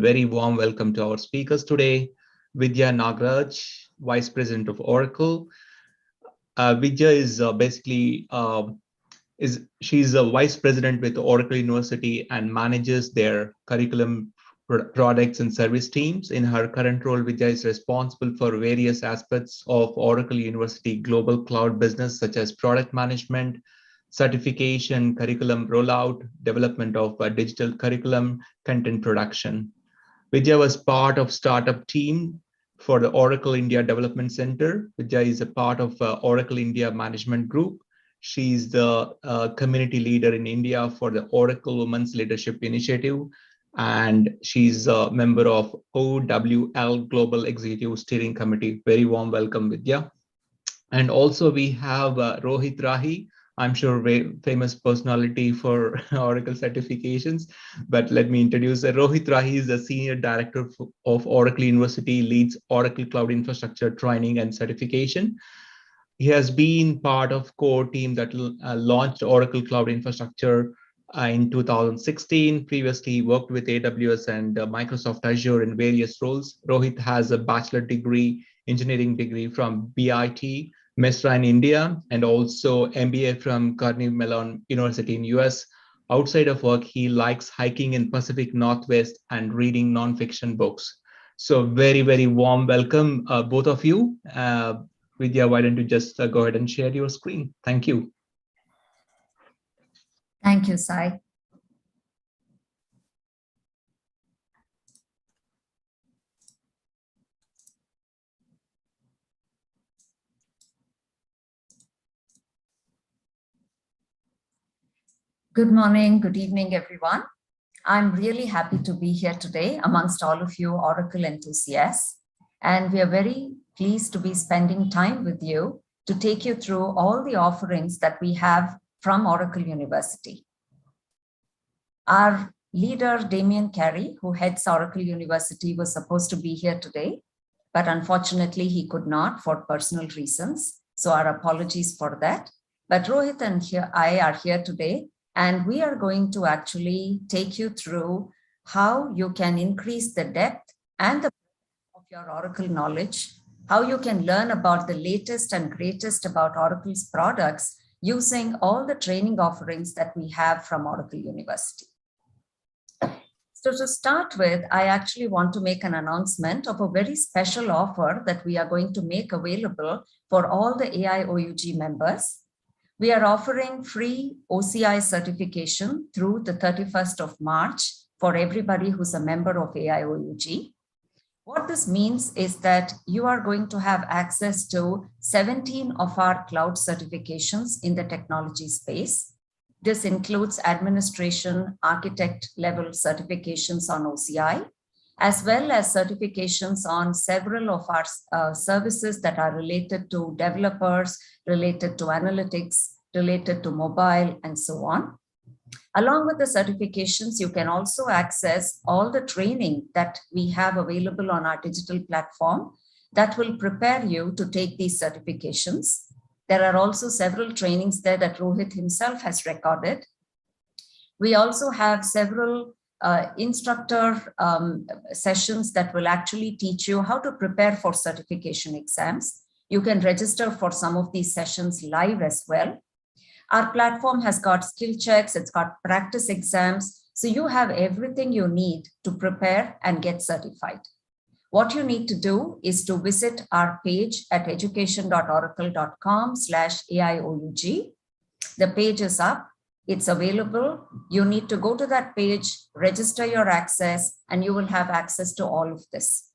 Very warm welcome to our speakers today, Vidya Nagraj, Vice President of Oracle. Vidya is basically she's a Vice President with Oracle University and manages their curriculum products and service teams. In her current role, Vidya is responsible for various aspects of Oracle University global cloud business, such as product management, certification, curriculum rollout, development of digital curriculum, content production. Vidya was part of startup team for the Oracle India Development Center. Vidya is a part of Oracle India Management Group. She's the community leader in India for the Oracle Women's Leadership Initiative, and she's a member of OWL Global Executive Steering Committee. Very warm welcome, Vidya. And also we have Rohit Rahi. I'm sure very famous personality for Oracle certifications, but let me introduce Rohit Rahi is the Senior Director of Oracle University, leads Oracle Cloud Infrastructure Training and Certification. He has been part of core team that launched Oracle Cloud Infrastructure in 2016. Previously, he worked with AWS and Microsoft Azure in various roles. Rohit has a bachelor degree, engineering degree from BIT, Mesra in India, and also MBA from Carnegie Mellon University in US. Outside of work, he likes hiking in Pacific Northwest and reading nonfiction books. So very warm welcome, both of you. Vidya, why don't you just go ahead and share your screen? Thank you. Thank you, Sai. Good morning, good evening, everyone. I'm really happy to be here today amongst all of you Oracle enthusiasts. And we are very pleased to be spending time with you to take you through all the offerings that we have from Oracle University. Our leader, Damien Carey, who heads Oracle University, was supposed to be here today, but unfortunately he could not for personal reasons. So our apologies for that. But Rohit and I are here today, and we are going to actually take you through how you can increase the depth and the breadth of your Oracle knowledge, how you can learn about the latest and greatest about Oracle's products using all the training offerings that we have from Oracle University. So to start with, I actually want to make an announcement of a very special offer that we are going to make available for all the AI OUG members. We are offering free OCI certification through the 31st of March for everybody who's a member of AI OUG. What this means is that you are going to have access to 17 of our cloud certifications in the technology space. This includes administration, architect level certifications on OCI, as well as certifications on several of our services that are related to developers, related to analytics, related to mobile, and so on. Along with the certifications, you can also access all the training that we have available on our digital platform that will prepare you to take these certifications. There are also several trainings there that Rohit himself has recorded. We also have several instructor sessions that will actually teach you how to prepare for certification exams. You can register for some of these sessions live as well. Our platform has got skill checks, it's got practice exams, so you have everything you need to prepare and get certified. What you need to do is to visit our page at education.oracle.com/AIOUG. The page is up, it's available. You need to go to that page, register your access, and you will have access to all of this.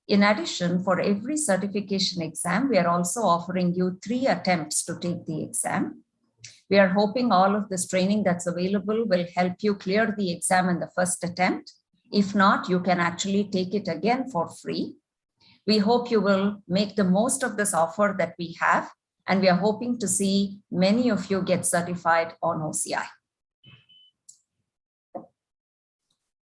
In addition, for every certification exam, we are also offering you 3 attempts to take the exam. We are hoping all of this training that's available will help you clear the exam in the first attempt. If not, you can actually take it again for free. We hope you will make the most of this offer that we have, and we are hoping to see many of you get certified on OCI.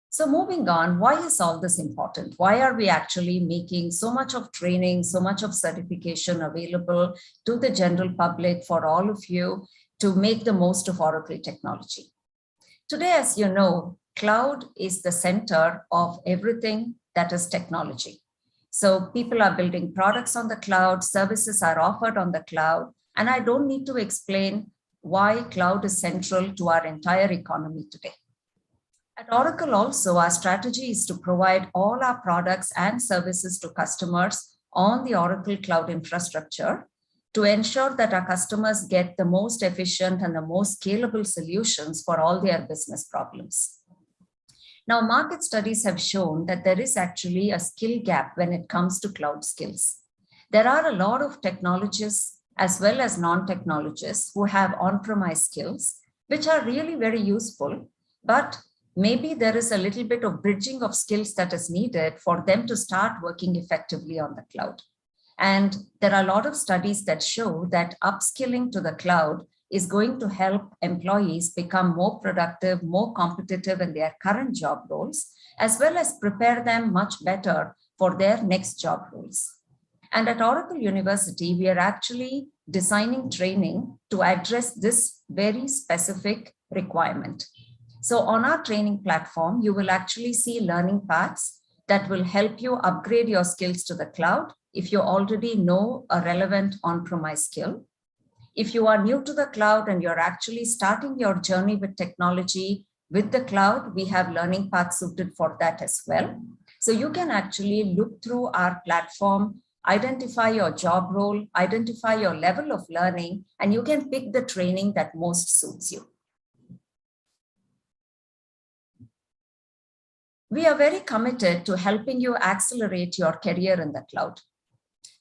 So moving on, why is all this important? Why are we actually making so much of training, so much of certification available to the general public for all of you to make the most of Oracle technology? Today, as you know, cloud is the center of everything that is technology. So people are building products on the cloud, services are offered on the cloud, and I don't need to explain why cloud is central to our entire economy today. At Oracle also, our strategy is to provide all our products and services to customers on the Oracle Cloud infrastructure to ensure that our customers get the most efficient and the most scalable solutions for all their business problems. Now, market studies have shown that there is actually a skill gap when it comes to cloud skills. There are a lot of technologists as well as non-technologists who have on-premise skills, which are really very useful, but maybe there is a little bit of bridging of skills that is needed for them to start working effectively on the cloud. And there are a lot of studies that show that upskilling to the cloud is going to help employees become more productive, more competitive in their current job roles, as well as prepare them much better for their next job roles. And at Oracle University, we are actually designing training to address this very specific requirement. So on our training platform, you will actually see learning paths that will help you upgrade your skills to the cloud if you already know a relevant on-premise skill. If you are new to the cloud and you're actually starting your journey with technology with the cloud, we have learning paths suited for that as well. So you can actually look through our platform, identify your job role, identify your level of learning, and you can pick the training that most suits you. We are very committed to helping you accelerate your career in the cloud.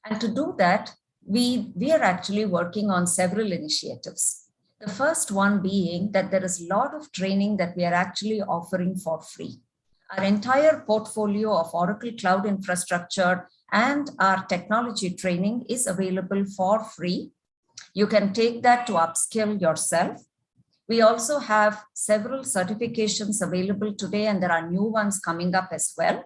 And to do that, we are actually working on several initiatives. The first one being that there is a lot of training that we are actually offering for free. Our entire portfolio of Oracle Cloud infrastructure and our technology training is available for free. You can take that to upskill yourself. We also have several certifications available today, and there are new ones coming up as well.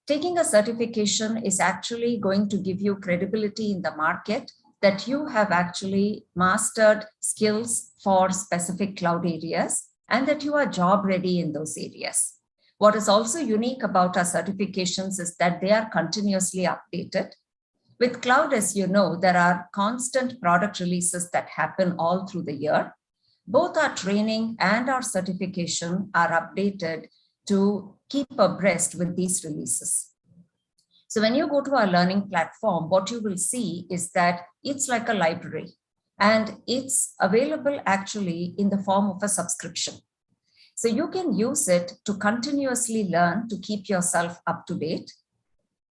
Taking a certification is actually going to give you credibility in the market that you have actually mastered skills for specific cloud areas and that you are job ready in those areas. What is also unique about our certifications is that they are continuously updated. With cloud, as you know, there are constant product releases that happen all through the year. Both our training and our certification are updated to keep abreast with these releases. So when you go to our learning platform, what you will see is that it's like a library and it's available actually in the form of a subscription. So you can use it to continuously learn to keep yourself up to date.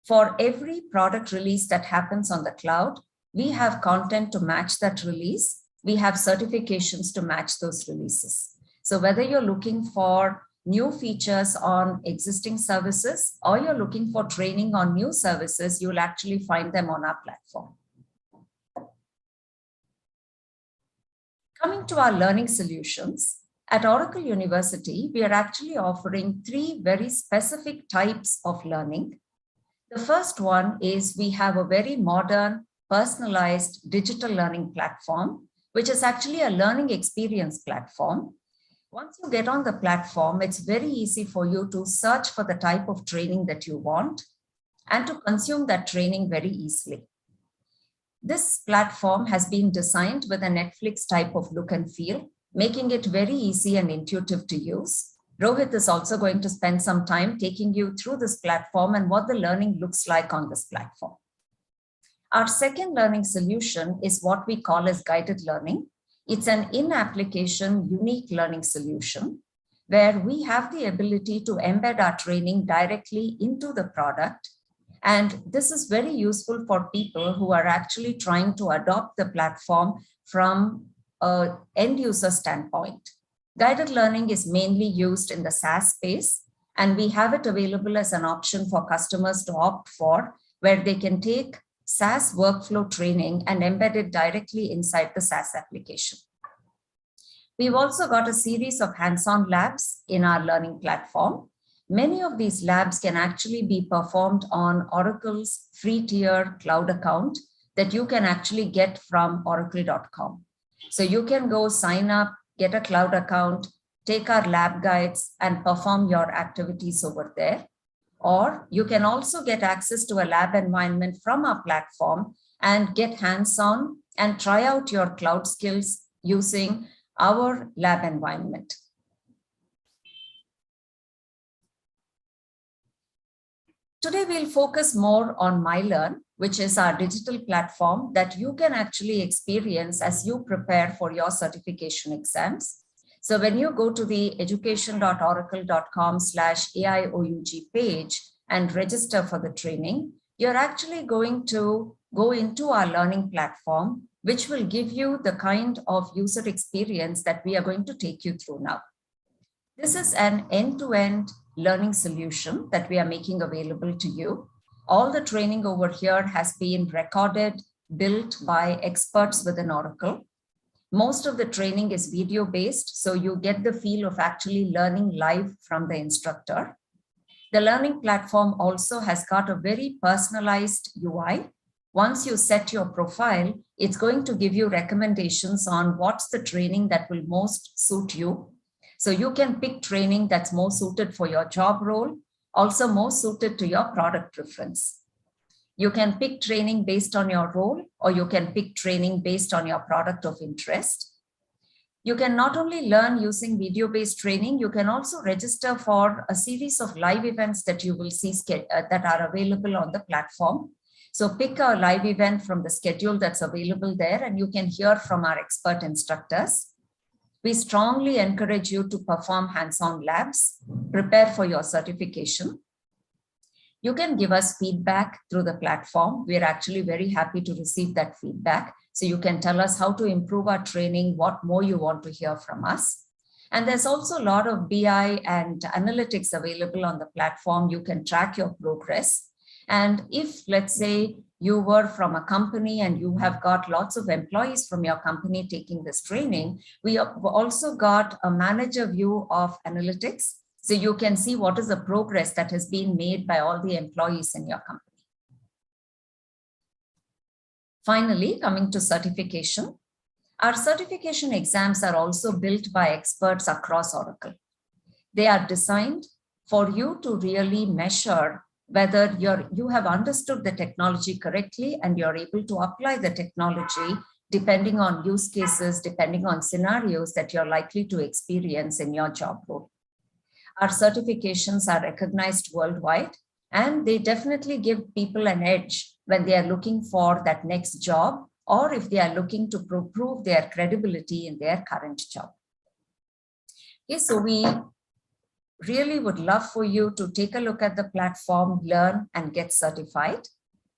For every product release that happens on the cloud, we have content to match that release. We have certifications to match those releases. So whether you're looking for new features on existing services or you're looking for training on new services, you'll actually find them on our platform. Coming to our learning solutions, at Oracle University, we are actually offering 3 very specific types of learning. The first one is we have a very modern, personalized digital learning platform, which is actually a learning experience platform. Once you get on the platform, it's very easy for you to search for the type of training that you want and to consume that training very easily. This platform has been designed with a Netflix type of look and feel, making it very easy and intuitive to use. Rohit is also going to spend some time taking you through this platform and what the learning looks like on this platform. Our second learning solution is what we call as guided learning. It's an in-application unique learning solution where we have the ability to embed our training directly into the product. And this is very useful for people who are actually trying to adopt the platform from an end user standpoint. Guided learning is mainly used in the SaaS space, and we have it available as an option for customers to opt for, where they can take SaaS workflow training and embed it directly inside the SaaS application. We've also got a series of hands-on labs in our learning platform. Many of these labs can actually be performed on Oracle's free tier cloud account that you can actually get from oracle.com. So you can go sign up, get a cloud account, take our lab guides and perform your activities over there. Or you can also get access to a lab environment from our platform and get hands-on and try out your cloud skills using our lab environment. Today, we'll focus more on MyLearn, which is our digital platform that you can actually experience as you prepare for your certification exams. So when you go to the education.oracle.com/AIOUG page and register for the training, you're actually going to go into our learning platform, which will give you the kind of user experience that we are going to take you through now. This is an end-to-end learning solution that we are making available to you. All the training over here has been recorded, built by experts within Oracle. Most of the training is video-based, so you get the feel of actually learning live from the instructor. The learning platform also has got a very personalized UI. Once you set your profile, it's going to give you recommendations on what's the training that will most suit you. So you can pick training that's more suited for your job role, also more suited to your product preference. You can pick training based on your role, or you can pick training based on your product of interest. You can not only learn using video-based training, you can also register for a series of live events that you will see that are available on the platform. So pick a live event from the schedule that's available there, and you can hear from our expert instructors. We strongly encourage you to perform hands-on labs, prepare for your certification. You can give us feedback through the platform. We're actually very happy to receive that feedback. So you can tell us how to improve our training, what more you want to hear from us. And there's also a lot of BI and analytics available on the platform. You can track your progress. And if, let's say, you were from a company and you have got lots of employees from your company taking this training, we have also got a manager view of analytics. So you can see what is the progress that has been made by all the employees in your company. Finally, coming to certification, our certification exams are also built by experts across Oracle. They are designed for you to really measure whether you have understood the technology correctly and you're able to apply the technology depending on use cases, depending on scenarios that you're likely to experience in your job role. Our certifications are recognized worldwide, and they definitely give people an edge when they are looking for that next job, or if they are looking to prove their credibility in their current job. Okay, so we really would love for you to take a look at the platform, learn, and get certified.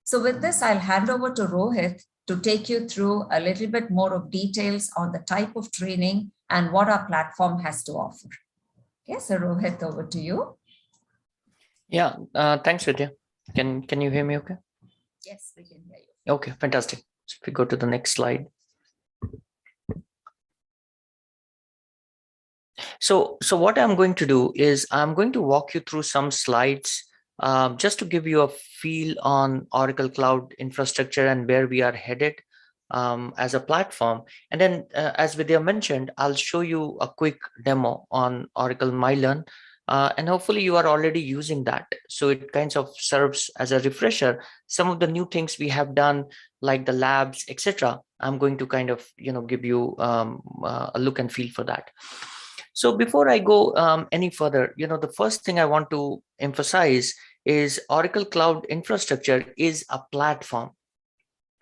So with this, I'll hand over to Rohit to take you through a little bit more of details on the type of training and what our platform has to offer. Okay, so Rohit, over to you. Yeah, thanks, Vidya. Can you hear me okay? Yes, we can hear you. Okay, fantastic. So if we go to the next slide. So what I'm going to do is I'm going to walk you through some slides just to give you a feel on Oracle Cloud Infrastructure and where we are headed as a platform. And then as Vidya mentioned, I'll show you a quick demo on Oracle MyLearn. And hopefully you are already using that. So it kind of serves as a refresher. Some of the new things we have done, like the labs, etc. I'm going to kind of, give you a look and feel for that. So before I go any further, the first thing I want to emphasize is Oracle Cloud Infrastructure is a platform.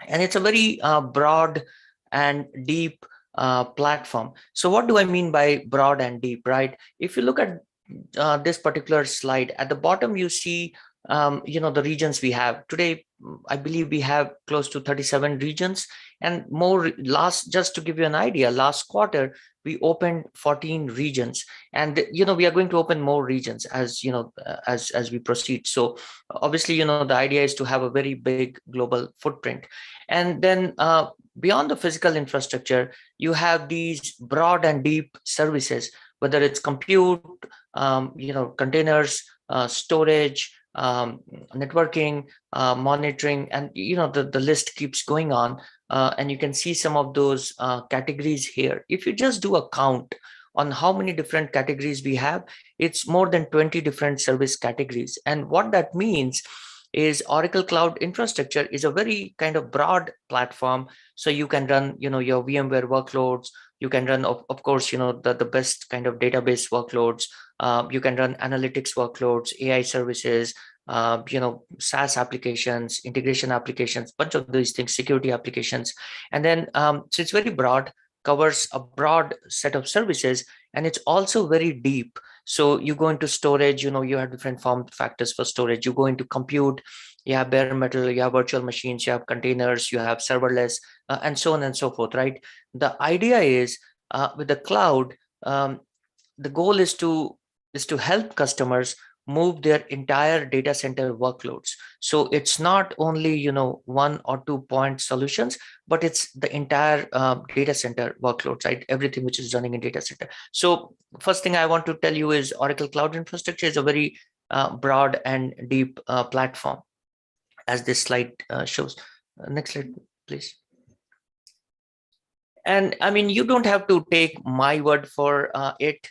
And it's a very broad and deep platform. So what do I mean by broad and deep, right? If you look at this particular slide, at the bottom, you see, the regions we have. Today, I believe we have close to 37 regions and more. Just to give you an idea, last quarter, we opened 14 regions, and we are going to open more regions as as we proceed. So obviously, the idea is to have a very big global footprint. And then beyond the physical infrastructure, you have these broad and deep services, whether it's compute, containers, storage, networking, monitoring, and the list keeps going on. And you can see some of those categories here. If you just do a count on how many different categories we have. It's more than 20 different service categories. And what that means is Oracle Cloud Infrastructure is a very kind of broad platform. So you can run, your VMware workloads. You can run, of course, the best kind of database workloads. You can run analytics workloads, AI services, SaaS applications, integration applications, bunch of these things, security applications. And then, so it's very broad, covers a broad set of services, and it's also very deep. So you go into storage, you have different form factors for storage. You go into compute, you have bare metal, you have virtual machines, you have containers, you have serverless, and so on and so forth, right? The idea is with the cloud, the goal is to help customers move their entire data center workloads. So it's not only one or two point solutions, but it's the entire data center workloads, right? Everything which is running in data center. So first thing I want to tell you is Oracle Cloud Infrastructure is a very broad and deep platform, as this slide shows. Next slide, please. And I mean, you don't have to take my word for it,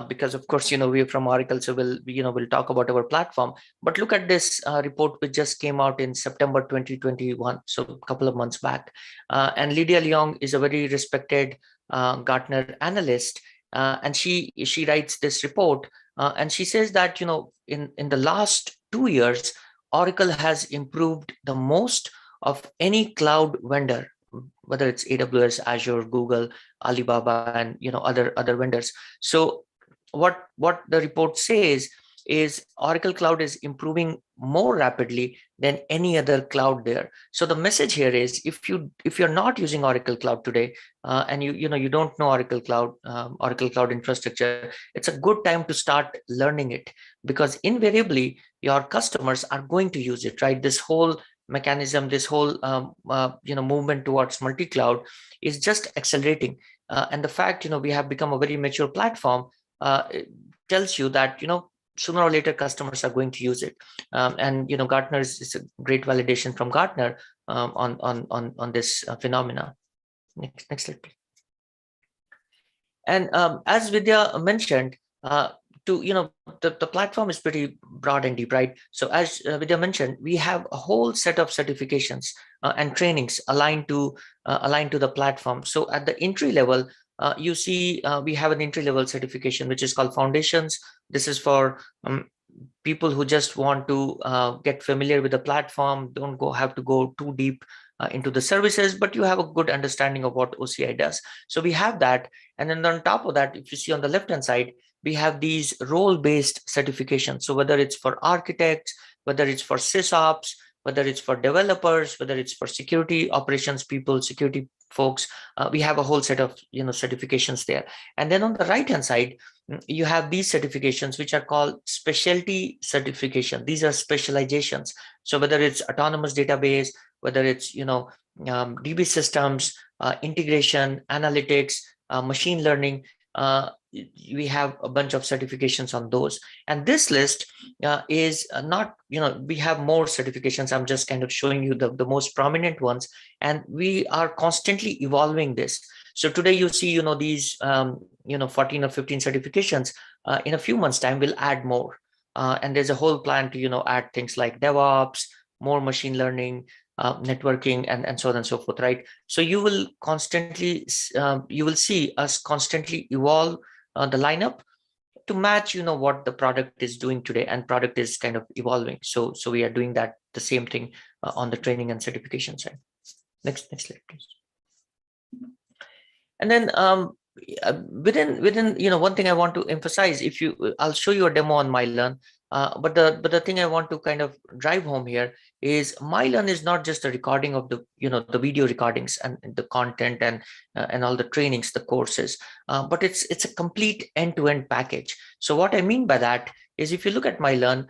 because of course, we're from Oracle, so we'll talk about our platform. But look at this report which just came out in September 2021, so a couple of months back. And Lydia Leong is a very respected Gartner analyst, and she writes this report, and she says that in the last 2 years, Oracle has improved the most of any cloud vendor, whether it's AWS, Azure, Google, Alibaba, and other vendors. So what the report says is Oracle Cloud is improving more rapidly than any other cloud there. So the message here is, if you're not using Oracle Cloud today, and you don't know Oracle Cloud Infrastructure, it's a good time to start learning it, because invariably your customers are going to use it, right? This whole mechanism, this whole movement towards multi-cloud is just accelerating, and the fact we have become a very mature platform it tells you that sooner or later customers are going to use it. And Gartner is a great validation from Gartner on this phenomena. Next slide, please. And as Vidya mentioned, the platform is pretty broad and deep, right? So as Vidya mentioned, we have a whole set of certifications and trainings aligned to the platform. So at the entry level, you see we have an entry level certification which is called Foundations. This is for people who just want to get familiar with the platform, don't have to go too deep into the services, but you have a good understanding of what OCI does. So we have that. And then on top of that, if you see on the left hand side, we have these role-based certifications. So whether it's for architects, whether it's for SysOps, whether it's for developers, whether it's for security operations people, security folks, we have a whole set of certifications there. And then on the right hand side, you have these certifications which are called specialty certification. These are specializations. So whether it's autonomous database, whether it's DB systems, integration, analytics, machine learning, we have a bunch of certifications on those. And this list is not, we have more certifications. I'm just kind of showing you the most prominent ones, and we are constantly evolving this. So today you see, these, 14 or 15 certifications. In a few months' time, we'll add more. And there's a whole plan to, add things like DevOps, more machine learning, networking, and so on and so forth, right? So you will constantly, you will see us constantly evolve the lineup to match, what the product is doing today, and product is kind of evolving. So we are doing that, the same thing on the training and certification side. Next slide, please. And then within one thing I want to emphasize, I'll show you a demo on MyLearn, but the thing I want to kind of drive home here is MyLearn is not just a recording of the the video recordings and the content and all the trainings, the courses, but it's a complete end-to-end package. So what I mean by that is, if you look at MyLearn,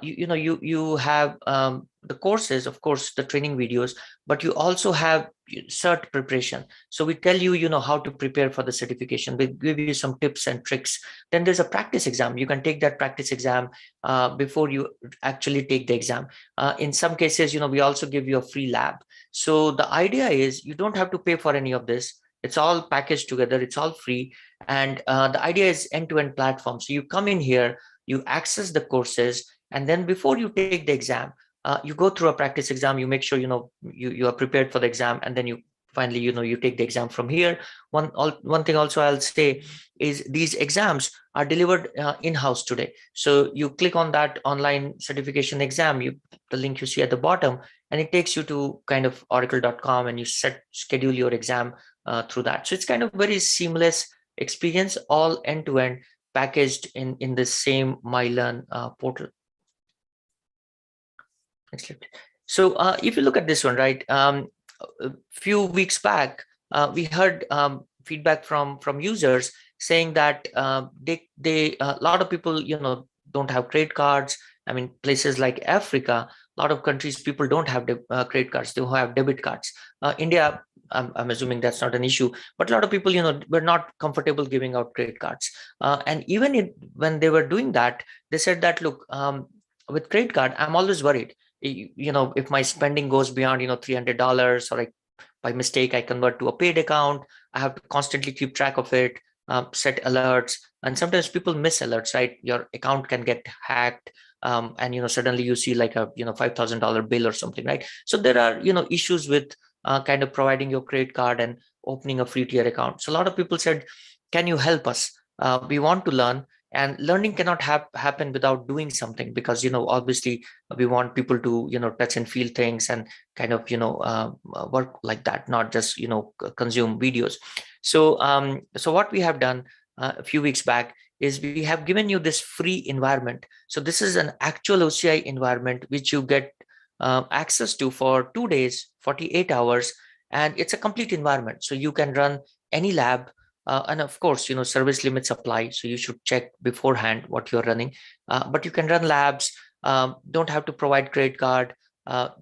you have the courses, of course, the training videos, but you also have cert preparation. So we tell you, how to prepare for the certification. We give you some tips and tricks. Then there's a practice exam. You can take that practice exam before you actually take the exam. In some cases, we also give you a free lab. So the idea is, you don't have to pay for any of this. It's all packaged together. It's all free. And the idea is end-to-end platform. So you come in here, you access the courses, and then before you take the exam, you go through a practice exam. You make sure you are prepared for the exam, and then you finally you take the exam from here. One thing also I'll say is these exams are delivered in-house today. So you click on that online certification exam, the link you see at the bottom, and it takes you to kind of oracle.com, and you schedule your exam through that. So it's kind of very seamless experience, all end-to-end, packaged in the same mylearn portal. Next slide. So if you look at this one, right, a few weeks back, we heard feedback from users saying that a lot of people don't have credit cards. I mean, places like Africa, a lot of countries, people don't have credit cards, they have debit cards. India, I'm assuming that's not an issue, but a lot of people were not comfortable giving out credit cards. And even when they were doing that, they said that, look, with credit card, I'm always worried, if my spending goes beyond $300, or by mistake I convert to a paid account, I have to constantly keep track of it, set alerts, and sometimes people miss alerts, right? Your account can get hacked, and suddenly you see like a $5,000 bill or something, right? So there are issues with kind of providing your credit card and opening a free tier account. So a lot of people said, can you help us? We want to learn, and learning cannot happen without doing something, because obviously we want people to touch and feel things, and kind of work like that, not just consume videos. So what we have done a few weeks back is we have given you this free environment. So this is an actual OCI environment which you get access to for 2 days, 48 hours, and it's a complete environment. So you can run any lab, and of course, service limits apply, so you should check beforehand what you're running. But you can run labs, don't have to provide credit card,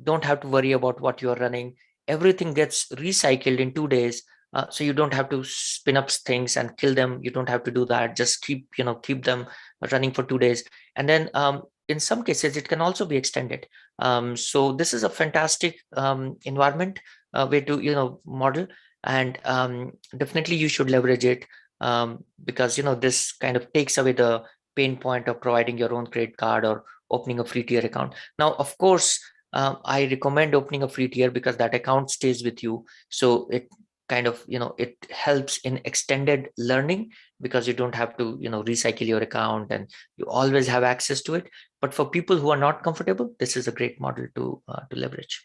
don't have to worry about what you're running. Everything gets recycled in 2 days, so you don't have to spin up things and kill them. You don't have to do that. Just keep them running for 2 days, and then in some cases it can also be extended. So this is a fantastic environment, way to model, and definitely you should leverage it, because this kind of takes away the pain point of providing your own credit card or opening a free tier account. Now, of course, I recommend opening a free tier because that account stays with you. So it kind of it helps in extended learning, because you don't have to recycle your account, and you always have access to it. But for people who are not comfortable, this is a great model to leverage.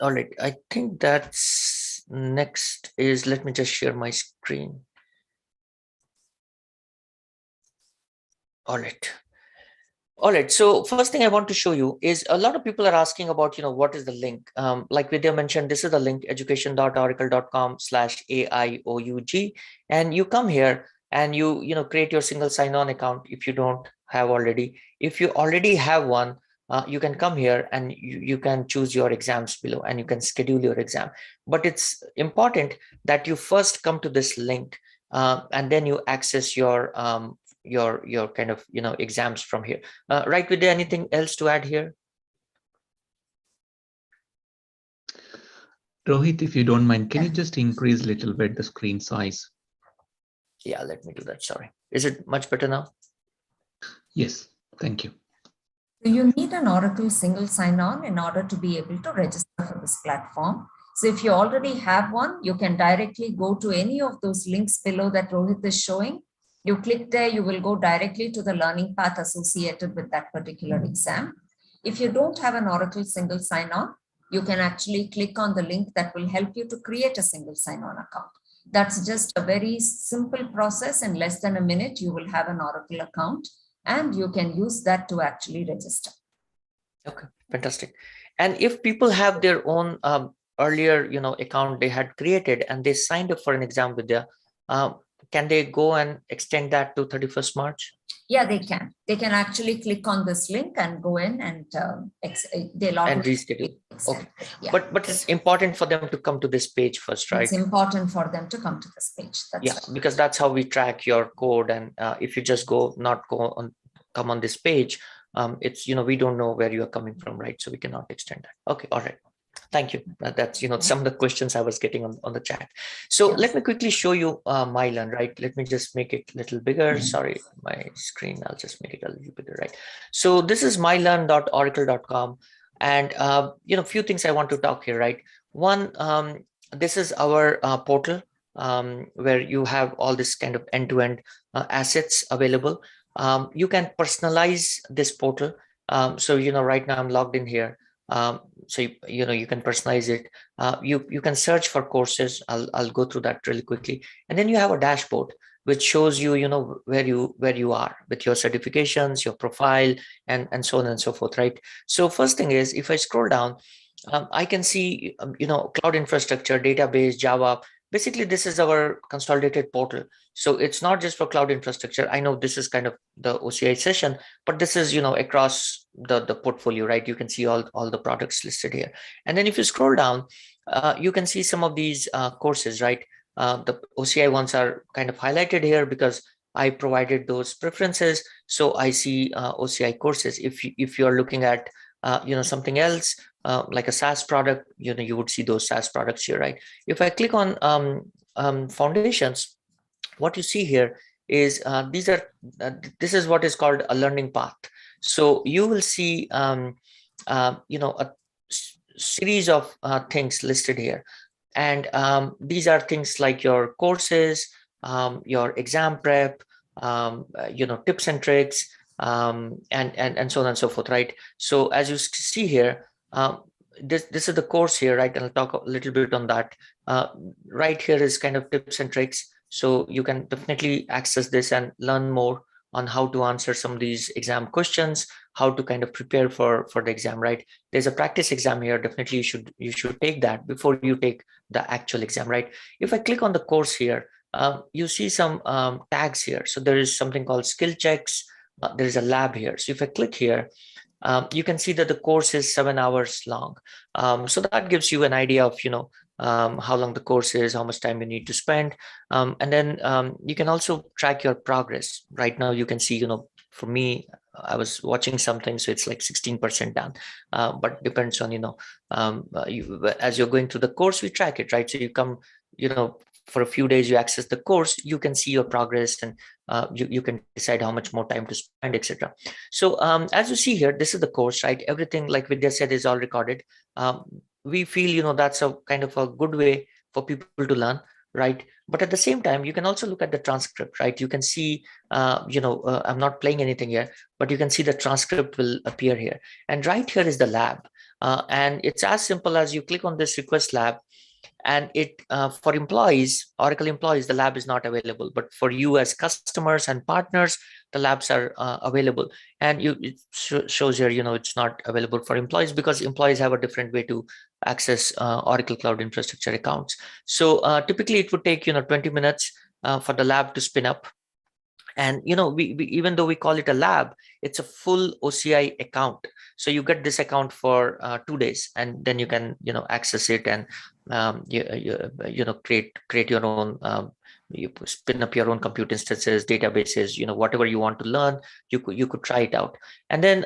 All right, I think that's next is, let me just share my screen. All right. All right, so first thing I want to show you is, a lot of people are asking about, what is the link? Like Vidya mentioned, this is the link, education.oracle.com/AIOUG. And you come here and you create your single sign-on account if you don't have already. If you already have one, you can come here and you can choose your exams below, and you can schedule your exam. But it's important that you first come to this link, and then you access your kind of exams from here. Right, Vidya, anything else to add here? Rohit, if you don't mind, can you just increase a little bit the screen size? Yeah, let me do that. Sorry. Is it much better now? Yes, thank you. You need an Oracle single sign-on in order to be able to register for this platform. So if you already have one, you can directly go to any of those links below that Rohit is showing. You click there, you will go directly to the learning path associated with that particular exam. If you don't have an Oracle single sign-on, you can actually click on the link that will help you to create a single sign-on account. That's just a very simple process. In less than a minute, you will have an Oracle account, and you can use that to actually register. Okay, fantastic. And if people have their own earlier account they had created, and they signed up for an exam with their, can they go and extend that to 31st March? Yeah, they can. They can actually click on this link and go in, and they'll and reschedule. Okay, yeah. But it's important for them to come to this page first, right? It's important for them to come to this page. That's right. Because that's how we track your code. And if you just come on this page, it's we don't know where you are coming from, right? So we cannot extend that. Okay, all right. Thank you. That's some of the questions I was getting on the chat. So Yes. let me quickly show you MyLearn, right? Let me just make it a little bigger. Sorry, my screen. I'll just make it a little bigger, right? So this is mylearn.oracle.com, and few things I want to talk here, right? One, this is our portal where you have all this kind of end-to-end assets available. You can personalize this portal. So right now I'm logged in here. So you can personalize it. You can search for courses. I'll go through that really quickly, and then you have a dashboard which shows you where you are with your certifications, your profile, and so on and so forth, right? So first thing is, if I scroll down, I can see cloud infrastructure, database, Java. Basically, this is our consolidated portal. So it's not just for cloud infrastructure. I know this is kind of the OCI session, but this is across the portfolio, right? You can see all the products listed here. And then if you scroll down, you can see some of these courses, right? The OCI ones are kind of highlighted here because I provided those preferences. So I see OCI courses. If you are looking at something else, like a SaaS product, you would see those SaaS products here, right? If I click on foundations, what you see here is this is what is called a learning path. So you will see a series of things listed here, and these are things like your courses, your exam prep, tips and tricks, and so on and so forth, right? So as you see here, this is the course here, right? And I'll talk a little bit on that. Right here is kind of tips and tricks. So you can definitely access this and learn more on how to answer some of these exam questions, how to kind of prepare for the exam, right? There's a practice exam here. Definitely you should take that before you take the actual exam, right? If I click on the course here, you see some tags here. So there is something called skill checks. There is a lab here. So if I click here, you can see that the course is 7 hours long. So that gives you an idea of how long the course is, how much time you need to spend, and then you can also track your progress. Right now you can see, for me, I was watching something, so it's like 16% done, but depends on as you're going through the course, we track it, right? So you come, for a few days, you access the course, you can see your progress, and you can decide how much more time to spend, etc. So as you see here, this is the course, right? Everything, like Vidya said, is all recorded. We feel that's a kind of a good way for people to learn, right? But at the same time, you can also look at the transcript, right? You can see I'm not playing anything here, but you can see the transcript will appear here, and right here is the lab. And it's as simple as you click on this request lab, and it for employees, Oracle employees, the lab is not available, but for you as customers and partners, the labs are available. And it shows here, it's not available for employees because employees have a different way to access Oracle Cloud Infrastructure accounts. So typically it would take 20 minutes for the lab to spin up. And we even though we call it a lab, it's a full OCI account. So you get this account for 2 days, and then you can access it, and create your own, you spin up your own compute instances, databases, whatever you want to learn, you could try it out. And then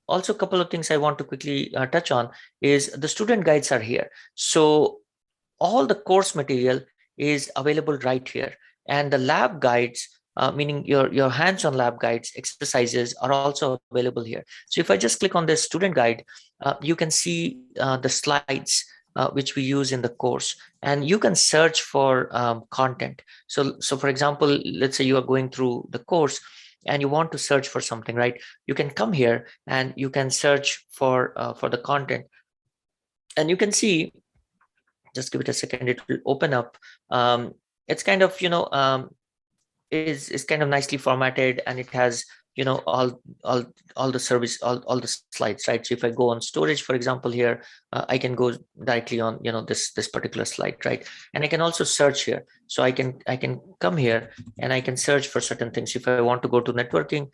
also a couple of things I want to quickly touch on is the student guides are here. So all the course material is available right here, and the lab guides, meaning your hands-on lab guides, exercises, are also available here. So if I just click on this student guide, you can see the slides which we use in the course, and you can search for content. So for example, let's say you are going through the course and you want to search for something, right? You can come here and you can search for the content, and you can see, just give it a second, it will open up. It's kind of is kind of nicely formatted, and it has all the service, all the slides, right? So if I go on storage, for example, here, I can go directly on this particular slide, right? And I can also search here. So I can come here and I can search for certain things. If I want to go to networking,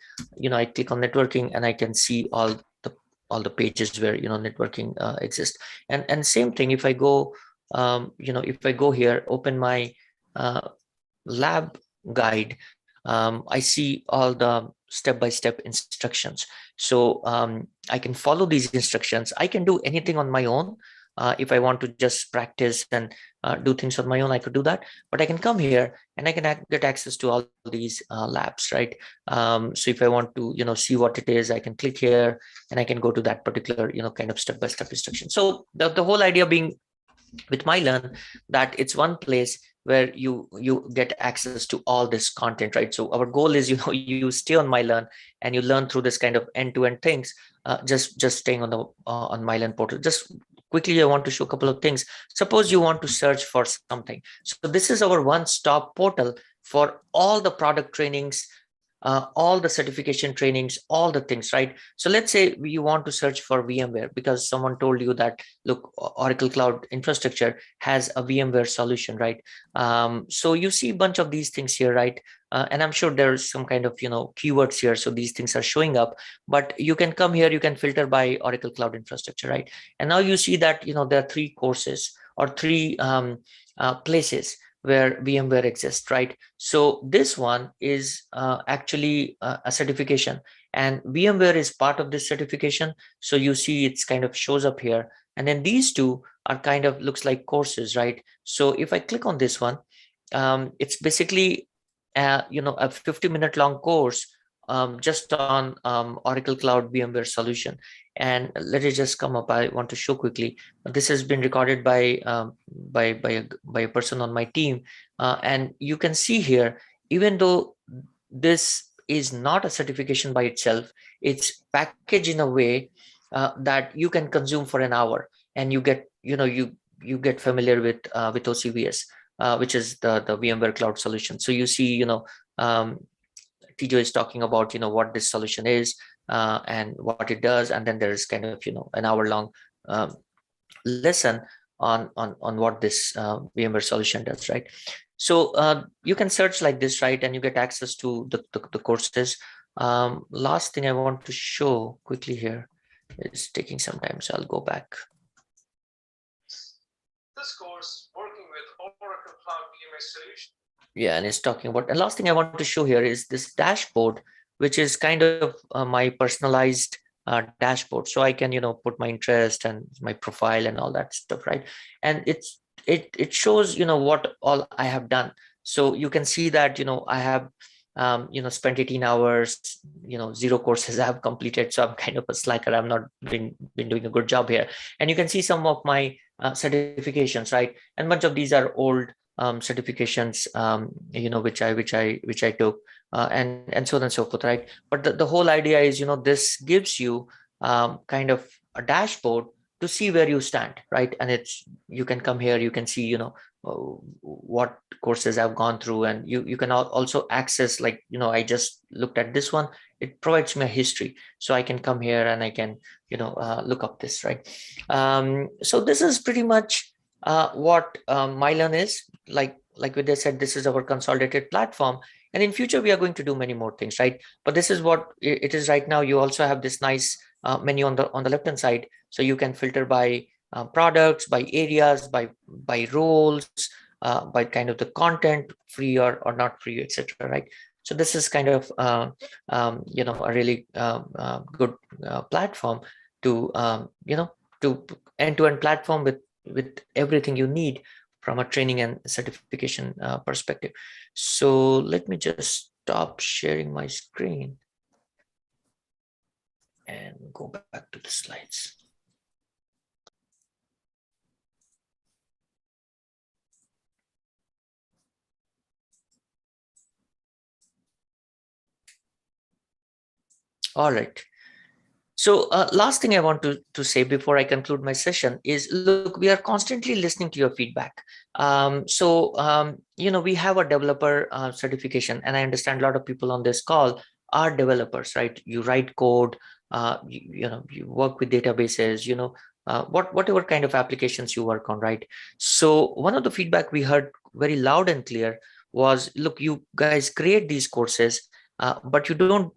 I click on networking, and I can see all the pages where networking exists. And same thing, if I go if I go here, open my lab guide, I see all the step-by-step instructions. So I can follow these instructions. I can do anything on my own, If I want to just practice and do things on my own, I could do that. But I can come here and I can get access to all these labs, right? So if I want to, see what it is, I can click here and I can go to that particular, kind of step-by-step instruction. So the whole idea being with MyLearn, that it's one place where you get access to all this content, right? So our goal is, you stay on MyLearn and you learn through this kind of end-to-end things, just staying on the on MyLearn portal. Just quickly, I want to show a couple of things. Suppose you want to search for something. So this is our one-stop portal for all the product trainings, all the certification trainings, all the things, right? So let's say you want to search for VMware because someone told you that, look, Oracle Cloud Infrastructure has a VMware solution, right? So you see a bunch of these things here, right? And I'm sure there's some kind of, keywords here. So these things are showing up, but you can come here, you can filter by Oracle Cloud Infrastructure, right? And now you see that, there are three courses or three places where VMware exists, right? So this one is actually a certification, and VMware is part of this certification. So you see it's kind of shows up here. And then these two are kind of looks like courses, right? So if I click on this one, it's basically, a 50-minute long course just on Oracle Cloud VMware solution. And let it just come up. I want to show quickly. This has been recorded by a person on my team, and you can see here, even though this is not a certification by itself, it's packaged in a way that you can consume for an hour, and you get, you get familiar with OCVS, which is the VMware Cloud solution. So you see, um, Tijo is talking about, what this solution is and what it does, and then there's kind of, an hour-long lesson on what this VMware solution does, right? So you can search like this, right? And you get access to the courses. Last thing I want to show quickly here is taking some time, so I'll go back. This course, working with Oracle Cloud VMware solution. Yeah, and it's talking about, and last thing I want to show here is this dashboard, which is kind of my personalized dashboard. So I can, put my interest and my profile and all that stuff, right? And it shows, what all I have done. So you can see that, I have, spent 18 hours, 0 courses I have completed. So I'm kind of a slacker. I'm not been doing a good job here. And you can see some of my certifications, right? And a bunch of these are old certifications, which I took, and so on and so forth, right? But the whole idea is, this gives you kind of a dashboard to see where you stand, right? And you can come here, you can see, what courses I've gone through, and you can also access, like, I just looked at this one. It provides me a history, so I can come here and I can, look up this, right? So this is pretty much what MyLearn is. Like Vidya said, this is our consolidated platform, and in future we are going to do many more things, right? But this is what it is right now. You also have this nice menu on the left hand side, so you can filter by products, by areas, by roles, by kind of the content, free or not free, etc., right? So this is kind of a really good platform to to end-to-end platform with everything you need from a training and certification perspective. So let me just stop sharing my screen and go back to the slides. All right. So last thing I want to say before I conclude my session is, look, we are constantly listening to your feedback. We have a developer certification, and I understand a lot of people on this call are developers, right? You write code, you work with databases, whatever kind of applications you work on, right? So one of the feedback we heard very loud and clear was, look, you guys create these courses, but you don't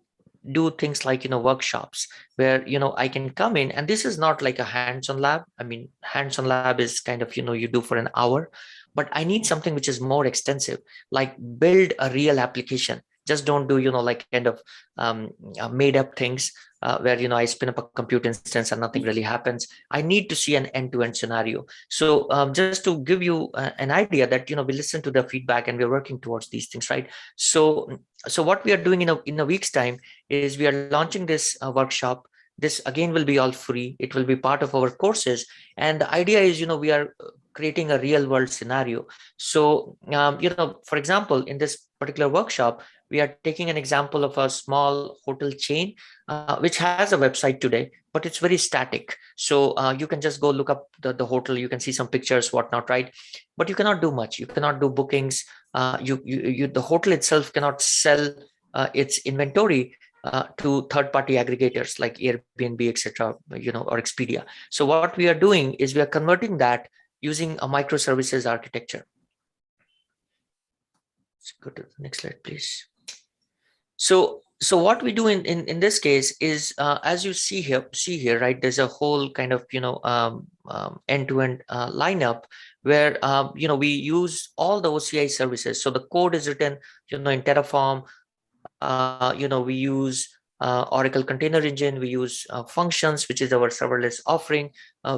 do things like, workshops where, I can come in, and this is not like a hands-on lab. I mean, hands-on lab is kind of, you do for an hour, but I need something which is more extensive, like build a real application, Just don't do, like kind of made up things where, I spin up a compute instance and nothing really happens. I need to see an end-to-end scenario. So just to give you an idea that, we listen to the feedback and we're working towards these things, right? So what we are doing in a week's time is we are launching this workshop. This again will be all free. It will be part of our courses. And the idea is, we are creating a real world scenario. So, for example, in this particular workshop, we are taking an example of a small hotel chain, which has a website today, but it's very static. So you can just go look up the hotel. You can see some pictures, whatnot, right? But you cannot do much. You cannot do bookings. The hotel itself cannot sell its inventory to third-party aggregators like Airbnb, etc., or Expedia. So what we are doing is we are converting that using a microservices architecture. Let's go to the next slide, please. So what we do in this case is, as you see here, right? There's a whole kind of end-to-end lineup where we use all the OCI services. So the code is written in Terraform. We use Oracle Container Engine. We use functions, which is our serverless offering.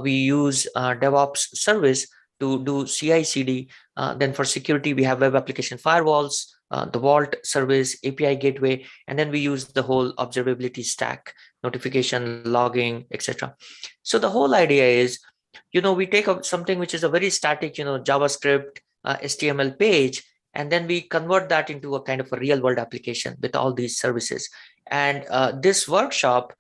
We use DevOps service to do CI/CD. Then for security, we have web application firewalls, the Vault service, API gateway, and then we use the whole observability stack, notification, logging, etc. So the whole idea is, we take up something which is a very static, JavaScript, HTML page, and then we convert that into a kind of a real world application with all these services. And this workshop,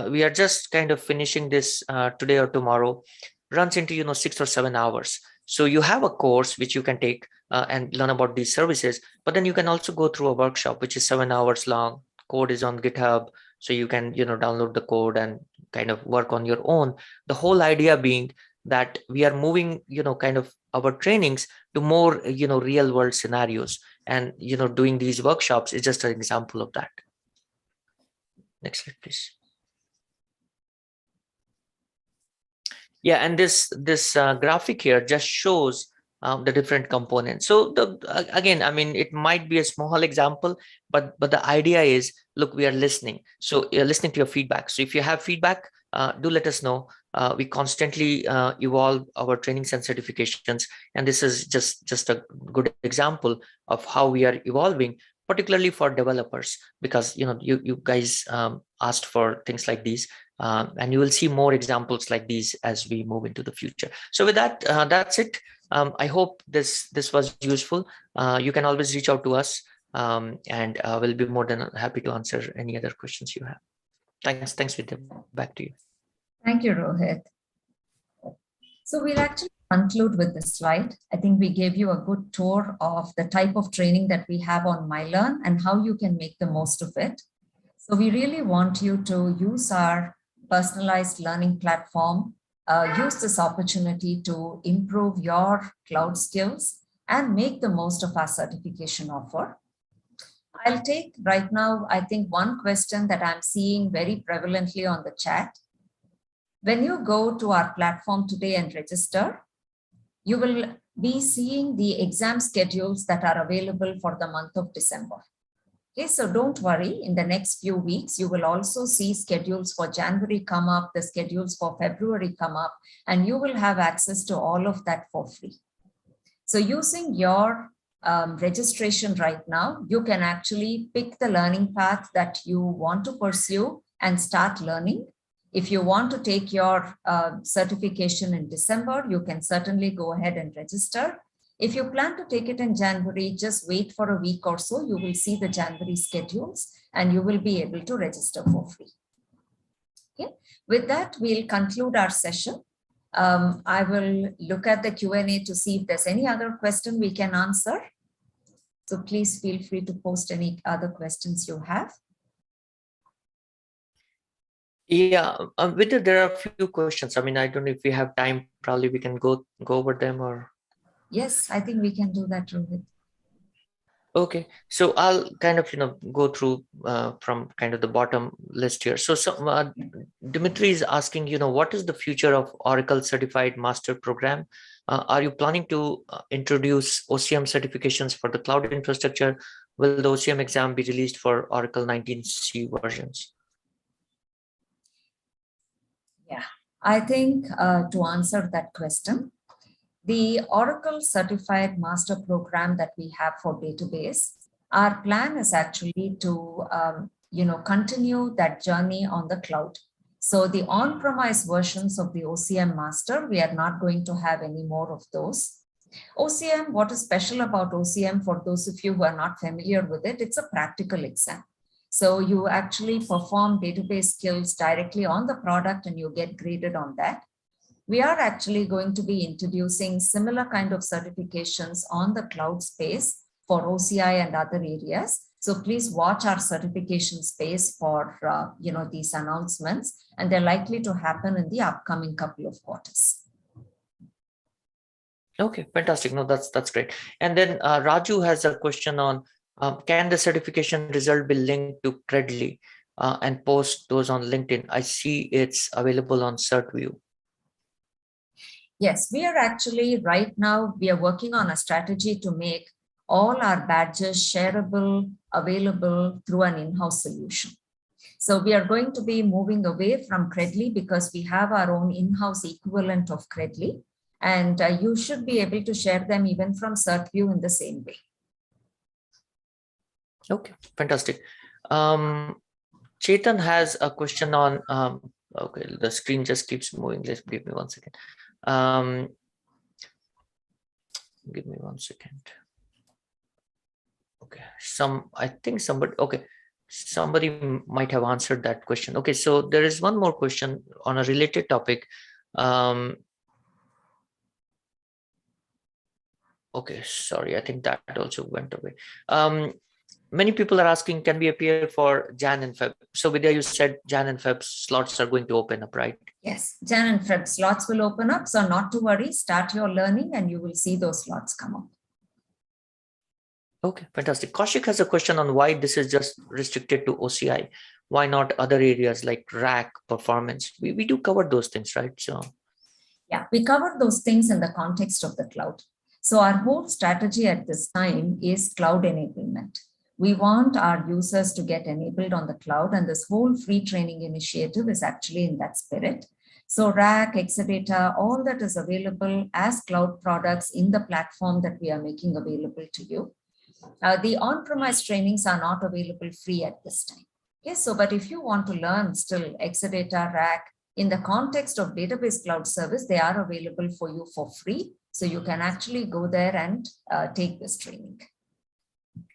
we are just kind of finishing this today or tomorrow, runs into 6 or 7 hours. So you have a course which you can take and learn about these services, but then you can also go through a workshop which is 7 hours long. Code is on GitHub, so you can download the code and kind of work on your own. The whole idea being that we are moving kind of our trainings to more real world scenarios, and doing these workshops is just an example of that. Next slide, please. Yeah, and this graphic here just shows the different components. So again, I mean, it might be a small example, but the idea is, look, we are listening. So you're listening to your feedback. So if you have feedback, do let us know. We constantly evolve our trainings and certifications, and this is just a good example of how we are evolving, particularly for developers, because you guys asked for things like these. And you will see more examples like these as we move into the future. So with that, that's it. I hope this was useful. You can always reach out to us, and we'll be more than happy to answer any other questions you have. Thanks, Vidya. Back to you. Thank you, Rohit. So we'll actually conclude with this slide. I think we gave you a good tour of the type of training that we have on MyLearn and how you can make the most of it. So we really want you to use our personalized learning platform, use this opportunity to improve your cloud skills and make the most of our certification offer. I'll take right now, I think, one question that I'm seeing very prevalently on the chat. When you go to our platform today and register, you will be seeing the exam schedules that are available for the month of December. Okay, so don't worry, in the next few weeks, you will also see schedules for January come up, the schedules for February come up, and you will have access to all of that for free. So using your registration right now, you can actually pick the learning path that you want to pursue and start learning. If you want to take your certification in December, you can certainly go ahead and register. If you plan to take it in January, just wait for a week or so. You will see the January schedules and you will be able to register for free. Okay. With that, we'll conclude our session. I will look at the Q&A to see if there's any other question we can answer. So please feel free to post any other questions you have. Yeah, Vidya, there are a few questions. I mean, I don't know if we have time, probably we can go over them or. Yes, I think we can do that, Rohit. Okay, so I'll kind of go through from kind of the bottom list here. So Dimitri is asking, what is the future of Oracle Certified Master Program? Are you planning to introduce OCM certifications for the cloud infrastructure? will the OCM exam be released for Oracle 19C versions? Yeah, I think to answer that question, the Oracle Certified Master Program that we have for database, our plan is actually to continue that journey on the cloud. So the on-premise versions of the OCM Master, we are not going to have any more of those. OCM, what is special about OCM for those of you who are not familiar with it, it's a practical exam. So you actually perform database skills directly on the product and you get graded on that. We are actually going to be introducing similar kind of certifications on the cloud space for OCI and other areas. So please watch our certification space for these announcements, and they're likely to happen in the upcoming couple of quarters. Okay, fantastic. No, that's great. And then Raju has a question on, can the certification result be linked to Credly and post those on LinkedIn? I see it's available on CertView. Yes, we are actually right now, we are working on a strategy to make all our badges shareable, available through an in-house solution. So we are going to be moving away from Credly because we have our own in-house equivalent of Credly. And you should be able to share them even from CertView in the same way. Okay, fantastic. Chetan has a question on, okay, the screen just keeps moving. Just give me 1 second. Give me 1 second. Okay, I think somebody, okay, somebody might have answered that question. Okay, so there is one more question on a related topic. Okay, sorry, I think that also went away. Many people are asking, can we appear for Jan and Feb? So Vidya, you said Jan and Feb slots are going to open up, right? Yes, Jan and Feb slots will open up. So not to worry, start your learning and you will see those slots come up. Okay, fantastic. Kaushik has a question on why this is just restricted to OCI. Why not other areas like RAC, performance? We do cover those things, right? So yeah, we covered those things in the context of the cloud. So our whole strategy at this time is cloud enablement. We want our users to get enabled on the cloud, and this whole free training initiative is actually in that spirit. So RAC, Exadata, all that is available as cloud products in the platform that we are making available to you. The on-premise trainings are not available free at this time. Okay, so but if you want to learn still Exadata, RAC, in the context of database cloud service, they are available for you for free. So you can actually go there and take this training.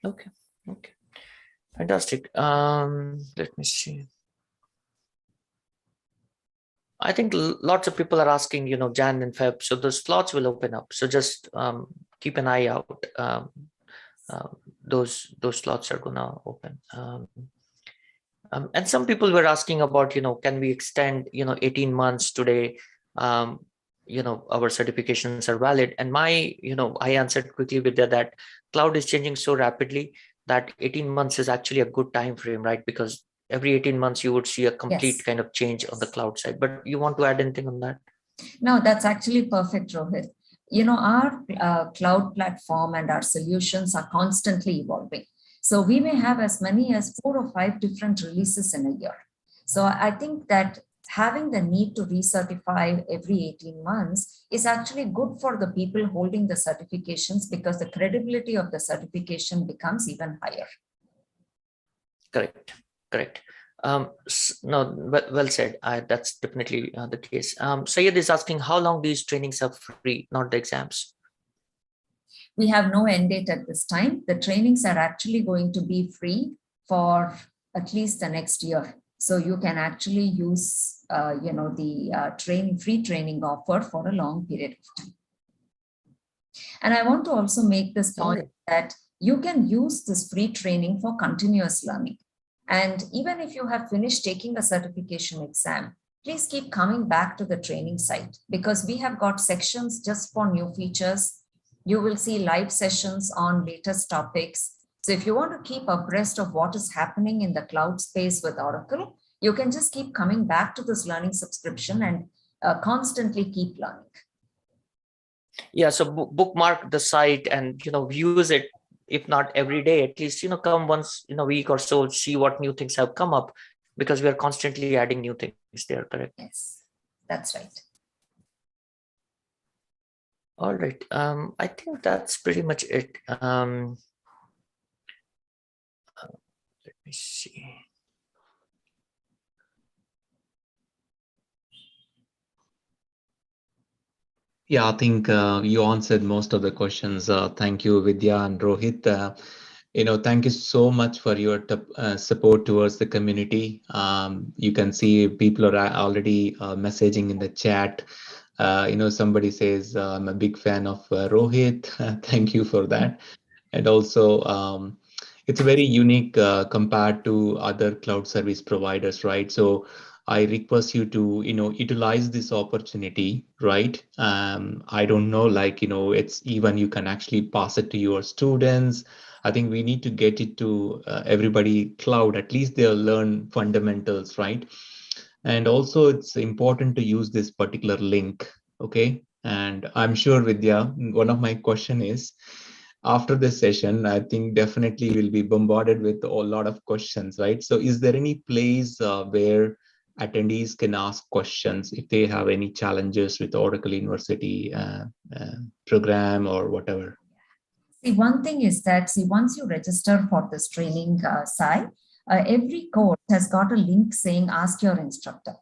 okay, okay, fantastic. Let me see. I think lots of people are asking, Jan and Feb, so the slots will open up. So just keep an eye out. Those slots are gonna open. And some people were asking about, can we extend, 18 months today? Our certifications are valid. And I answered quickly with that cloud is changing so rapidly that 18 months is actually a good time frame, right? Because every 18 months you would see a complete kind of change on the cloud side. But you want to add anything on that? No, that's actually perfect, Rohit. Our cloud platform and our solutions are constantly evolving. So we may have as many as 4 or 5 different releases in a year. So I think that having the need to recertify every 18 months is actually good for the people holding the certifications because the credibility of the certification becomes even higher. Correct. No, well said. That's definitely the case. Sayed is asking how long these trainings are free, not the exams. We have no end date at this time. The trainings are actually going to be free for at least the next year. So you can actually use, the free training offer for a long period of time. And I want to also make this point that you can use this free training for continuous learning. And even if you have finished taking a certification exam, please keep coming back to the training site because we have got sections just for new features. You will see live sessions on latest topics. So if you want to keep abreast of what is happening in the cloud space with Oracle, you can just keep coming back to this learning subscription and constantly keep learning. Yeah, so bookmark the site and use it if not every day, at least, come once in a week or so, see what new things have come up, because we are constantly adding new things there, correct? Yes, that's right. All right. I think that's pretty much it. Let me see. Yeah, I think you answered most of the questions. Thank you, Vidya and Rohit. Thank you so much for your support towards the community. You can see people are already messaging in the chat. Somebody says, I'm a big fan of Rohit. Thank you for that. And also, it's very unique compared to other cloud service providers, right? So I request you to, utilize this opportunity, right? I don't know, like, it's even you can actually pass it to your students. I think we need to get it to everybody cloud. At least they'll learn fundamentals, right? And also, it's important to use this particular link, okay? And I'm sure, Vidya, one of my question is, after this session, I think definitely we'll be bombarded with a lot of questions, right? So is there any place where attendees can ask questions if they have any challenges with Oracle University uh, program or whatever? See, one thing is that, see, once you register for this training site, every course has got a link saying ask your instructor.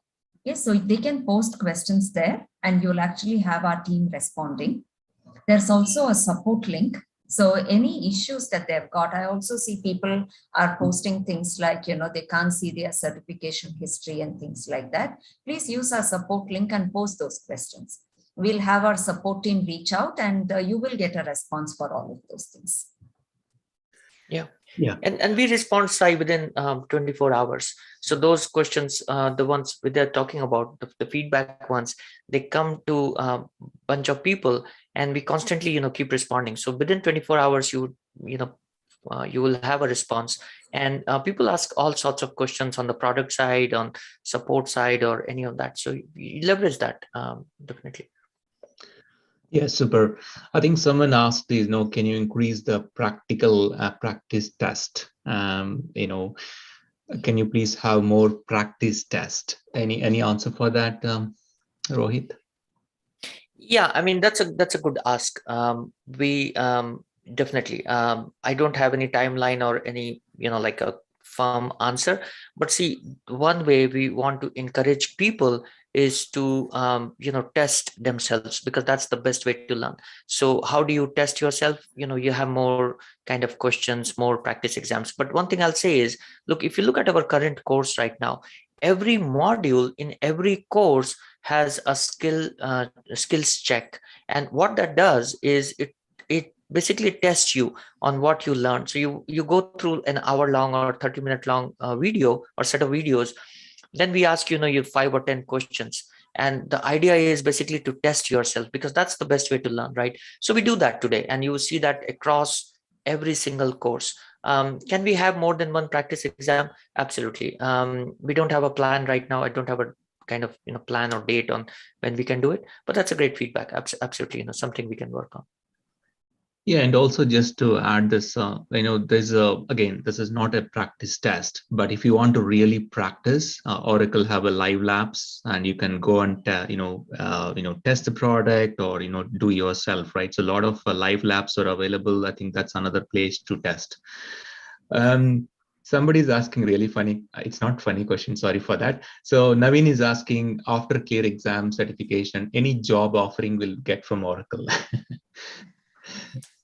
Yes, so they can post questions there and you'll actually have our team responding. There's also a support link. So any issues that they've got, I also see people are posting things like, they can't see their certification history and things like that. Please use our support link and post those questions. We'll have our support team reach out and you will get a response for all of those things. Yeah. Yeah. And we respond, Sai, within 24 hours. So those questions, the ones they're talking about, the feedback ones, they come to a bunch of people, and we constantly, keep responding. So within 24 hours, you will have a response. And people ask all sorts of questions on the product side, on support side, or any of that. So you leverage that, definitely. Yeah, super. I think someone asked, can you increase the practical practice test? Can you please have more practice test? Any answer for that, Rohit? Yeah, I mean, that's a good ask. We definitely. I don't have any timeline or any, like a firm answer. But see, one way we want to encourage people is to test themselves, because that's the best way to learn. So how do you test yourself? You have more kind of questions, more practice exams. But one thing I'll say is, look, if you look at our current course right now, every module in every course has a skills check, and what that does is it basically tests you on what you learned. So you go through an hour long or 30-minute long video or set of videos. Then we ask you 5 or 10 questions, and the idea is basically to test yourself, because that's the best way to learn, right? So we do that today, and you will see that across every single course. Can we have more than one practice exam? Absolutely. We don't have a plan right now. I don't have a kind of plan or date on when we can do it, but that's a great feedback. Absolutely, something we can work on. Yeah, and also just to add this, there's again, this is not a practice test, but if you want to really practice, Oracle have a live labs, and you can go and test the product, or do yourself, right? So a lot of live labs are available. I think that's another place to test. Somebody's asking really funny. It's not funny question. Sorry for that. So Naveen is asking, after clear exam certification, any job offering will get from Oracle.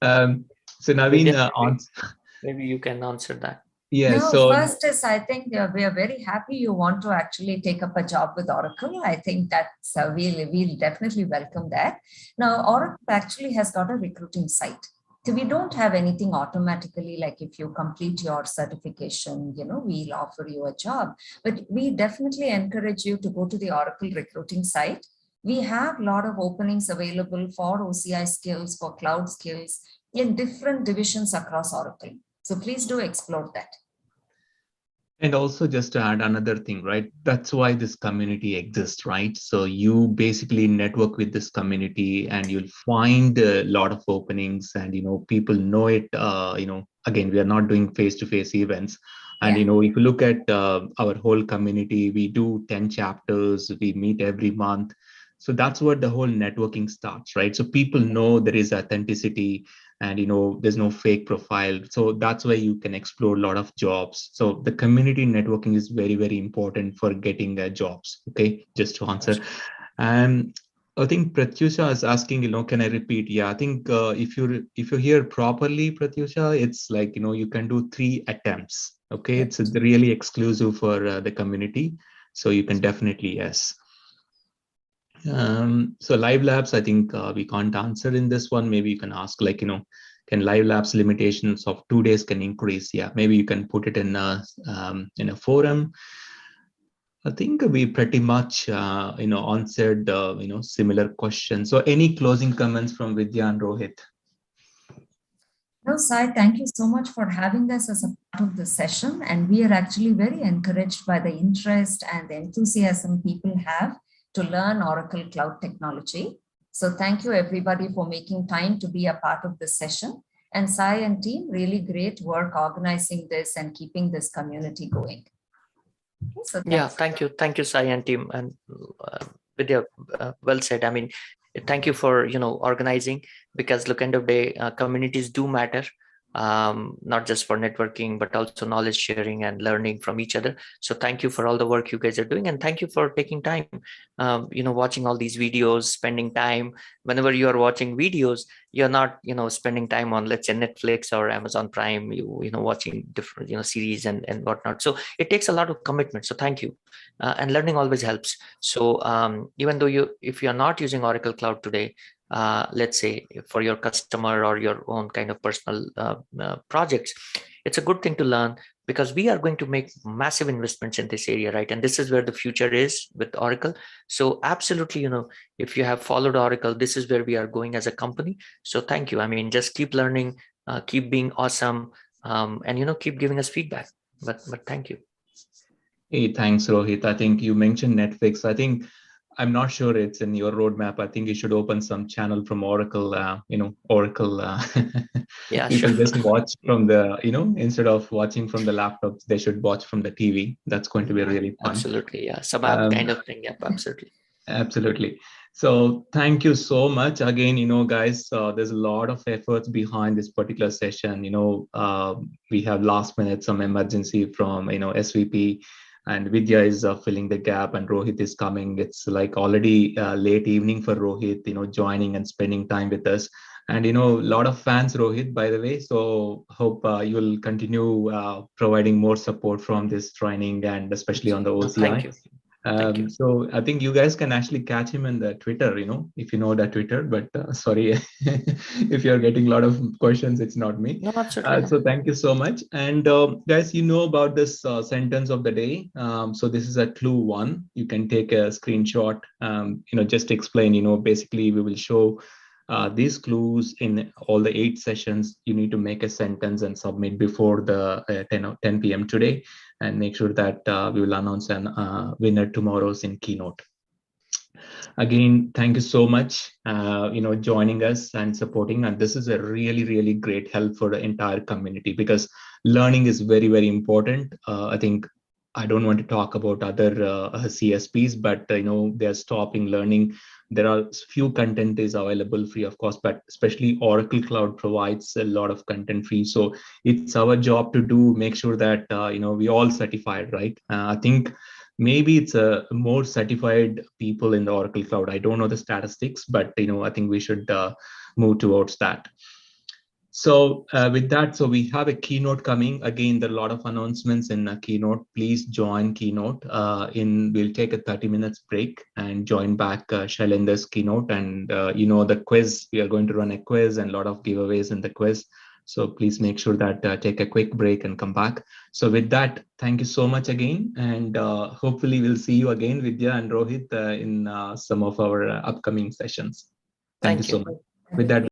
So Naveen, Vidya, maybe you can answer that. yeah. No, So first is I think we are very happy you want to actually take up a job with Oracle. I think that's we'll definitely welcome that. Now, Oracle actually has got a recruiting site. So we don't have anything automatically like if you complete your certification, we'll offer you a job. But we definitely encourage you to go to the Oracle recruiting site. We have a lot of openings available for OCI skills, for cloud skills in different divisions across Oracle. So please do explore that. And also, just to add another thing, right? That's why this community exists, right? So you basically network with this community, and you'll find a lot of openings, and people know it. Again, we are not doing face-to-face events, and Yeah. if you look at our whole community, we do 10 chapters. We meet every month. So that's where the whole networking starts, right? So people know there is authenticity, and there's no fake profile, so that's why you can explore a lot of jobs. So the community networking is very, very important for getting jobs. Okay, just to answer. um I think Pratyusha is asking, can I repeat? Yeah, I think if you hear properly, Pratyusha, it's like you can do 3 attempts. Okay, Right. it's really exclusive for the community, so you can definitely, yes. So live labs, I think we can't answer in this one. Maybe you can ask, like, can live labs limitations of 2 days can increase? Yeah, maybe you can put it in a forum. I think we pretty much answered similar questions. So any closing comments from Vidya and Rohit? No, Sai, thank you so much for having us as a part of the session. And we are actually very encouraged by the interest and the enthusiasm people have to learn Oracle Cloud Technology. So thank you everybody for making time to be a part of this session. And Sai and team, really great work organizing this and keeping this community going. Okay, so Yeah, thanks. thank you, Sai and team, and Vidya, well said. I mean, thank you for organizing, because look, end of day, communities do matter, not just for networking but also knowledge sharing and learning from each other. So thank you for all the work you guys are doing, and thank you for taking time, watching all these videos, spending time. Whenever you are watching videos, you're not spending time on, let's say, Netflix or Amazon Prime, watching different series and whatnot. So it takes a lot of commitment, so thank you. And learning always helps. So even though if you're not using Oracle Cloud today, let's say for your customer or your own kind of personal projects, it's a good thing to learn, because we are going to make massive investments in this area, right? And this is where the future is with Oracle. So absolutely, if you have followed Oracle, this is where we are going as a company. So thank you. I mean, just keep learning, keep being awesome, and keep giving us feedback. But thank you. Hey, thanks, Rohit. I think you mentioned Netflix. I think I'm not sure it's in your roadmap. I think you should open some channel from Oracle. Oracle. Yeah, sure. People just watch from instead of watching from the laptops, they should watch from the TV. That's going to be really fun. Absolutely, yeah, sub app Um, kind of thing. Yep, absolutely. Absolutely. So thank you so much again. Guys, there's a lot of efforts behind this particular session. We have last minute some emergency from SVP, and Vidya is filling the gap, and Rohit is coming. It's like already late evening for Rohit, joining and spending time with us. And a lot of fans, Rohit, by the way. So hope you will continue providing more support from this training, and especially on the No, thank OCI. you. Thank you. So I think you guys can actually catch him in the Twitter, if you know that Twitter. But sorry, if you're getting a lot of questions, it's not me. No, absolutely. So thank you so much. And guys, about this sentence of the day. So this is a clue one. You can take a screenshot. Just explain. Basically, we will show these clues in all the 8 sessions. You need to make a sentence and submit before the 10 p.m. today, and make sure that we will announce an winner tomorrow's in keynote. Again, thank you so much, joining us and supporting. And this is a really, really great help for the entire community, because learning is very, very important. I think I don't want to talk about other CSPs, but they're stopping learning. There are few content is available free of cost, but especially Oracle Cloud provides a lot of content free. So it's our job to do, make sure that we all certified, right? I think maybe it's a more certified people in the Oracle Cloud. I don't know the statistics, but I think we should move towards that. So with that, so we have a keynote coming. Again, there are a lot of announcements in a keynote. Please join keynote. We'll take a 30 minutes break and join back Shailendra's keynote. And the quiz, we are going to run a quiz and a lot of giveaways in the quiz. So please make sure that take a quick break and come back. So with that, thank you so much again. And hopefully we'll see you again, Vidya and Rohit, in some of our upcoming sessions. Thank you Thank so you. much. With that,